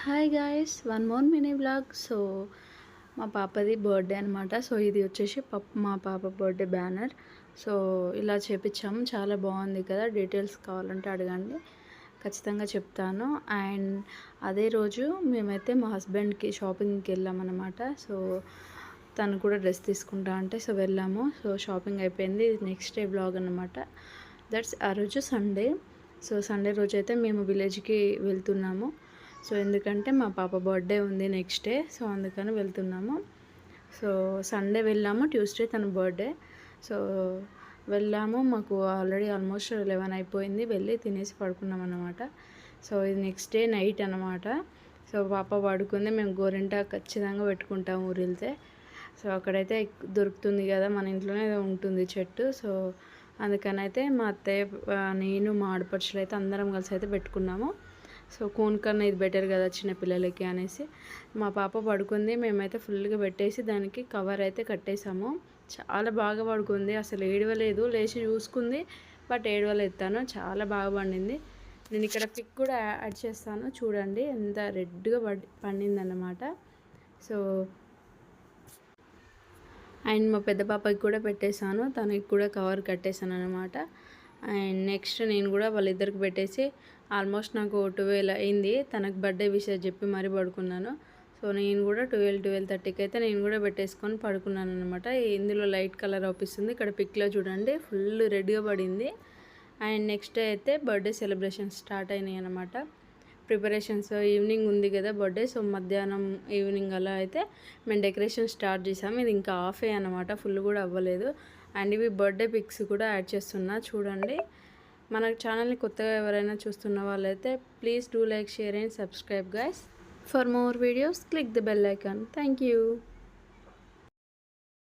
Hi guys, one more mini vlog. So మా పాపది birthday అనమాట. సో ఇది వచ్చేసి మా పాప బర్త్డే బ్యానర్. సో ఇలా చేపించాము, చాలా బాగుంది కదా. డీటెయిల్స్ కావాలంటే అడగండి, ఖచ్చితంగా చెప్తాను. అండ్ అదే రోజు మేమైతే మా హస్బెండ్కి షాపింగ్కి వెళ్ళామన్నమాట. సో తను కూడా డ్రెస్ తీసుకుంటా అంటే సో వెళ్ళాము. సో షాపింగ్ అయిపోయింది. ఇది నెక్స్ట్ డే వ్లాగ్ అనమాట. దట్స్ ఆ రోజు సండే. సో సండే రోజు అయితే మేము విలేజ్కి వెళ్తున్నాము. సో ఎందుకంటే మా పాప బర్త్డే ఉంది నెక్స్ట్ డే, సో అందుకని వెళ్తున్నాము. సో సండే వెళ్ళాము, ట్యూస్డే తన బర్త్డే. సో వెళ్ళాము, మాకు ఆల్రెడీ ఆల్మోస్ట్ 11 అయిపోయింది. వెళ్ళి తినేసి పడుకున్నాం అన్నమాట. సో ఇది నెక్స్ట్ డే నైట్ అనమాట. సో పాప పడుకుంది. మేము గోరింటా ఖచ్చితంగా పెట్టుకుంటాము ఊరు వెళ్తే. సో అక్కడైతే దొరుకుతుంది కదా, మన ఇంట్లోనే ఉంటుంది చెట్టు. సో అందుకనైతే మా అత్తయ్య, నేను, మా ఆడపడుచులు అయితే అందరం కలిసి అయితే పెట్టుకున్నాము. సో కోన్ కన్నా ఇది బెటర్ కదా చిన్నపిల్లలకి అనేసి మా పాప పడుకుంది. మేమైతే ఫుల్గా పెట్టేసి దానికి కవర్ అయితే కట్టేసాము. చాలా బాగా పడుకుంది, అసలు ఏడవలేదు. లేచి చూసుకుంది బట్ ఏడవలేదు. తను చాలా బాగా పండింది. నేను ఇక్కడ పిక్ కూడా యాడ్ చేస్తాను, చూడండి ఎంత రెడ్గా పండిందన్నమాట. సో అండ్ మా పెద్ద పాపకి కూడా పెట్టేశాను, తనకి కూడా కవర్ కట్టేశాను అనమాట. అండ్ నెక్స్ట్ నేను కూడా వాళ్ళిద్దరికి పెట్టేసి ఆల్మోస్ట్ నాకు 12 అయింది. తనకు బర్త్డే విషయం చెప్పి మరీ పడుకున్నాను. సో నేను కూడా 12-12:30కి అయితే నేను కూడా పెట్టేసుకొని పడుకున్నాను అనమాట. ఇందులో లైట్ కలర్ అవుపిస్తుంది, ఇక్కడ పిక్లో చూడండి ఫుల్ రెడ్గా పడింది. అండ్ నెక్స్ట్ డే అయితే బర్త్డే సెలబ్రేషన్స్ స్టార్ట్ అయినాయి అనమాట. ప్రిపరేషన్స్ ఈవినింగ్ ఉంది కదా బర్త్డే. సో మధ్యాహ్నం ఈవినింగ్ అలా అయితే మేము డెకరేషన్ స్టార్ట్ చేసాము. ఇది ఇంకా హాఫే అనమాట, ఫుల్ కూడా అవ్వలేదు. అండ్ ఇవి బర్త్డే పిక్స్ కూడా యాడ్ చేస్తున్నా, చూడండి. మన ఛానల్ని కొత్తగా ఎవరైనా చూస్తున్న వాళ్ళైతే please do like, share and subscribe guys. For more videos click the bell icon. Thank you.